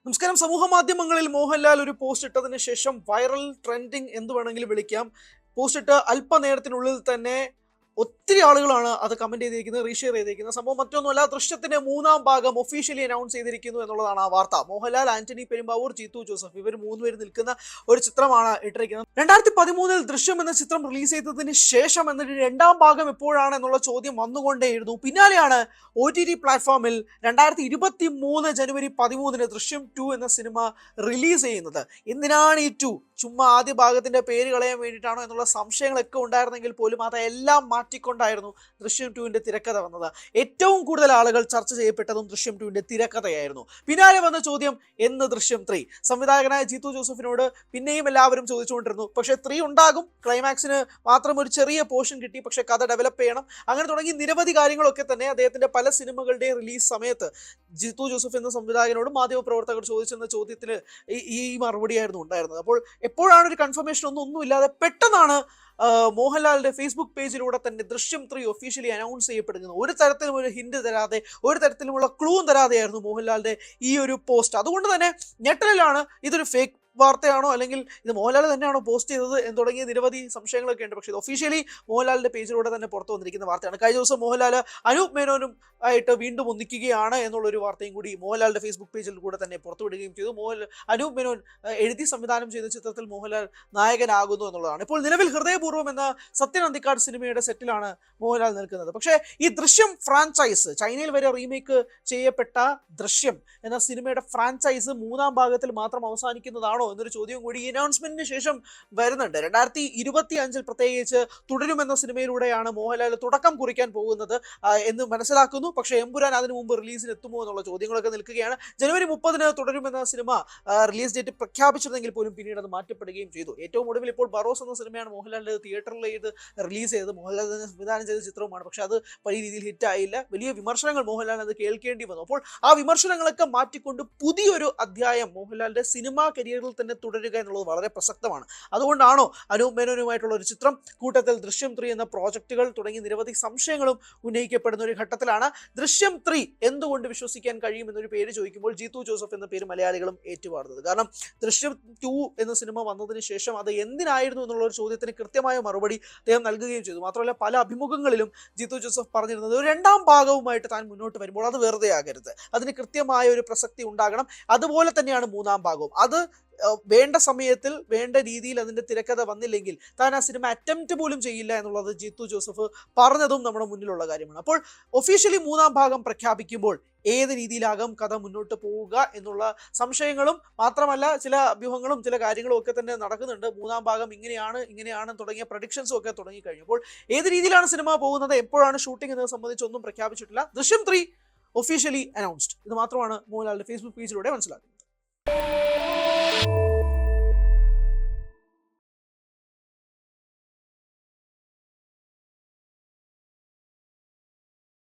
നമസ്കാരം. സമൂഹ മാധ്യമങ്ങളിൽ മോഹൻലാൽ ഒരു പോസ്റ്റ് ഇട്ടതിന് ശേഷം വൈറൽ ട്രെൻഡിങ് എന്ത് വേണമെങ്കിലും വിളിക്കാം. പോസ്റ്റ് ഇട്ട് അല്പനേരത്തിനുള്ളിൽ തന്നെ ഒത്തിരി ആളുകളാണ് അത് കമന്റ് ചെയ്തിരിക്കുന്നത്, റീഷെയർ ചെയ്തിരിക്കുന്നത്. സംഭവം മറ്റൊന്നുമല്ല, ദൃശ്യത്തിന്റെ മൂന്നാം ഭാഗം ഒഫീഷ്യലി അനൗൺസ് ചെയ്തിരിക്കുന്നു എന്നുള്ളതാണ് ആ വാർത്ത. മോഹൻലാൽ, ആന്റണി പെരുമ്പാവൂർ, ജീത്തു ജോസഫ് ഇവർ മൂന്നുപേര് നിൽക്കുന്ന ഒരു ചിത്രമാണ് ഇട്ടിരിക്കുന്നത്. 2013 ദൃശ്യം എന്ന ചിത്രം റിലീസ് ചെയ്തതിന് ശേഷം എന്നിട്ട് രണ്ടാം ഭാഗം എപ്പോഴാണ് എന്നുള്ള ചോദ്യം വന്നുകൊണ്ടേയിരുന്നു. പിന്നാലെയാണ് OTT പ്ലാറ്റ്ഫോമിൽ 2023 ജനുവരി 13 ദൃശ്യം 2 എന്ന സിനിമ റിലീസ് ചെയ്യുന്നത്. എന്തിനാണ് ഈ 2? ചുമ്മാ ആദ്യ ഭാഗത്തിന്റെ പേര് കളയാൻ വേണ്ടിയിട്ടാണോ എന്നുള്ള സംശയങ്ങളൊക്കെ ഉണ്ടായിരുന്നെങ്കിൽ പോലും അതെല്ലാം മാറ്റിക്കൊണ്ടായിരുന്നു ദൃശ്യം 2വിന്റെ തിരക്കഥ വന്നത്. ഏറ്റവും കൂടുതൽ ആളുകൾ ചർച്ച ചെയ്യപ്പെട്ടതും ദൃശ്യം 2വിന്റെ തിരക്കഥയായിരുന്നു. പിന്നാലെ വന്ന ചോദ്യം, എന്ന് ദൃശ്യം 3? സംവിധായകനായ ജീത്തു ജോസഫിനോട് പിന്നെയും എല്ലാവരും ചോദിച്ചുകൊണ്ടിരുന്നു. പക്ഷേ 3 ഉണ്ടാകും, ക്ലൈമാക്സിന് മാത്രം ഒരു ചെറിയ പോർഷൻ കിട്ടി, പക്ഷെ കഥ ഡെവലപ്പ് ചെയ്യണം, അങ്ങനെ തുടങ്ങി നിരവധി കാര്യങ്ങളൊക്കെ തന്നെ അദ്ദേഹത്തിന്റെ പല സിനിമകളുടെയും റിലീസ് സമയത്ത് ജീത്തു ജോസഫ് എന്ന സംവിധായകനോട് മാധ്യമപ്രവർത്തകർ ചോദിച്ചെന്ന ചോദ്യത്തിന് ഈ മറുപടിയായിരുന്നു ഉണ്ടായിരുന്നത്. അപ്പോൾ എപ്പോഴാണ് ഒരു കൺഫർമേഷൻ ഒന്നുമില്ലാതെ പെട്ടെന്നാണ് മോഹൻലാലിന്റെ ഫേസ്ബുക്ക് പേജിലൂടെ തന്നെ ദൃശ്യം 3 ഒഫീഷ്യലി അനൗൺസ് ചെയ്യപ്പെടുന്നത്. ഒരു തരത്തിലും ഒരു ഹിന്റ് തരാതെ, ഒരു തരത്തിലുമുള്ള ക്ലൂവും തരാതെയായിരുന്നു മോഹൻലാലിന്റെ ഈ ഒരു പോസ്റ്റ്. അതുകൊണ്ട് തന്നെ ഞെട്ടലിലാണ്. ഇതൊരു ഫേക്ക് വാർത്തയാണോ, അല്ലെങ്കിൽ ഇത് മോഹൻലാൽ തന്നെയാണോ പോസ്റ്റ് ചെയ്തത് എന്ന് തുടങ്ങിയ നിരവധി സംശയങ്ങളൊക്കെ ഉണ്ട്. പക്ഷേ ഇത് ഒഫീഷ്യലി മോഹൻലാലിന്റെ പേജിലൂടെ തന്നെ പുറത്തു വന്നിരിക്കുന്ന വാർത്തയാണ്. കഴിഞ്ഞ ദിവസം മോഹൻലാൽ അനൂപ് മേനോനും ആയിട്ട് വീണ്ടും ഒന്നിക്കുകയാണ് എന്നുള്ളൊരു വാർത്തയും കൂടി മോഹൻലാലിന്റെ ഫേസ്ബുക്ക് പേജിൽ കൂടെ തന്നെ പുറത്തുവിടുകയും ചെയ്തു. അനൂപ് മേനോൻ എഴുതി സംവിധാനം ചെയ്ത ചിത്രത്തിൽ മോഹൻലാൽ നായകനാകുന്നു എന്നുള്ളതാണ്. ഇപ്പോൾ നിലവിൽ ഹൃദയപൂർവ്വം എന്ന സത്യൻ അന്തിക്കാട് സിനിമയുടെ സെറ്റിലാണ് മോഹൻലാൽ നിൽക്കുന്നത്. പക്ഷേ ഈ ദൃശ്യം ഫ്രാഞ്ചൈസ്, ചൈനയിൽ വരെ റീമേക്ക് ചെയ്യപ്പെട്ട ദൃശ്യം എന്ന സിനിമയുടെ ഫ്രാഞ്ചൈസ് മൂന്നാം ഭാഗത്തിൽ മാത്രം അവസാനിക്കുന്നതാണോ എന്നൊരു ചോദ്യം കൂടി ഈ അനൗൺസ്മെന്റിന് ശേഷം വരുന്നുണ്ട്. 2025 പ്രത്യേകിച്ച് തുടരുമെന്ന സിനിമയിലൂടെയാണ് മോഹൻലാൽ തുടക്കം കുറിക്കാൻ പോകുന്നത് എന്ന് മനസ്സിലാക്കുന്നു. പക്ഷേ എമ്പുരാൻ അതിനു മുമ്പ് റിലീസിന് എത്തുമോ എന്നുള്ള ചോദ്യങ്ങളൊക്കെ നിൽക്കുകയാണ്. ജനുവരി 30 തുടരുമെന്ന സിനിമ റിലീസ് ഡേറ്റ് പ്രഖ്യാപിച്ചിരുന്നെങ്കിൽ പോലും പിന്നീട് അത് മാറ്റപ്പെടുകയും ചെയ്തു. ഏറ്റവും ഒടുവിൽ ഇപ്പോൾ ബറോസ് എന്ന സിനിമയാണ് മോഹൻലാലിന്റെ തിയേറ്ററിൽ റിലീസ് ചെയ്ത് മോഹൻലാൽ തന്നെ സംവിധാനം ചെയ്ത ചിത്രവുമാണ്. പക്ഷെ അത് വലിയ രീതിയിൽ ഹിറ്റ് ആയില്ല. വലിയ വിമർശനങ്ങൾ മോഹൻലാൽ അത് കേൾക്കേണ്ടി വന്നു. അപ്പോൾ ആ വിമർശനങ്ങളൊക്കെ മാറ്റിക്കൊണ്ട് പുതിയൊരു അധ്യായം മോഹൻലാലിന്റെ സിനിമാ കരിയറിൽ തന്നെ തുടരുക എന്നുള്ളത് വളരെ പ്രസക്തമാണ്. അതുകൊണ്ടാണോ അനൂപ് മേനോനുമായിട്ടുള്ള ഒരു ചിത്രം, കൂട്ടത്തിൽ ദൃശ്യം 3 എന്ന പ്രോജക്റ്റുകൾ തുടങ്ങി നിരവധി സംശയങ്ങളും ഉന്നയിക്കപ്പെടുന്ന ഒരു ഘട്ടത്തിലാണ് ദൃശ്യം 3 എന്തുകൊണ്ട് വിശ്വസിക്കാൻ കഴിയുമെന്നൊരു പേര് ചോദിക്കുമ്പോൾ ജീത്തു ജോസഫ് എന്ന പേര് മലയാളികളും ഏറ്റുപാടുന്നത്. കാരണം ദൃശ്യം 2 എന്ന സിനിമ വന്നതിന് ശേഷം അത് എന്തിനായിരുന്നു എന്നുള്ള ഒരു ചോദ്യത്തിന് കൃത്യമായ മറുപടി അദ്ദേഹം നൽകുകയും ചെയ്തു. മാത്രമല്ല പല അഭിമുഖങ്ങളിലും ജീത്തു ജോസഫ് പറഞ്ഞിരുന്നത് ഒരു രണ്ടാം ഭാഗവുമായിട്ട് താൻ മുന്നോട്ട് വരുമ്പോൾ അത് വെറുതെ ആകരുത്, അതിന് കൃത്യമായ ഒരു പ്രസക്തി ഉണ്ടാകണം. അതുപോലെ തന്നെയാണ് മൂന്നാം ഭാഗവും. അത് വേണ്ട സമയത്തിൽ വേണ്ട രീതിയിൽ അതിന്റെ തിരക്കഥ വന്നില്ലെങ്കിൽ താൻ ആ സിനിമ അറ്റംപ്റ്റ് പോലും ചെയ്യില്ല എന്നുള്ളത് ജീത്തു ജോസഫ് പറഞ്ഞതും നമ്മുടെ മുന്നിലുള്ള കാര്യമാണ്. അപ്പോൾ ഒഫീഷ്യലി മൂന്നാം ഭാഗം പ്രഖ്യാപിക്കുമ്പോൾ ഏത് രീതിയിലാകും കഥ മുന്നോട്ട് പോവുക എന്നുള്ള സംശയങ്ങളും മാത്രമല്ല ചില അഭ്യൂഹങ്ങളും ചില കാര്യങ്ങളും ഒക്കെ തന്നെ നടക്കുന്നുണ്ട്. മൂന്നാം ഭാഗം ഇങ്ങനെയാണ് തുടങ്ങിയ പ്രഡിക്ഷൻസും ഒക്കെ തുടങ്ങിക്കഴിഞ്ഞു. അപ്പോൾ ഏത് രീതിയിലാണ് സിനിമ പോകുന്നത്, എപ്പോഴാണ് ഷൂട്ടിംഗ് എന്നത് സംബന്ധിച്ച് ഒന്നും പ്രഖ്യാപിച്ചിട്ടില്ല. ദൃശ്യം 3 ഒഫീഷ്യലി അനൗൺസ്ഡ്. ഇത് മാത്രമാണ് മോഹൻലാലിന്റെ ഫേസ്ബുക്ക് പേജിലൂടെ മനസ്സിലാക്കുന്നത്.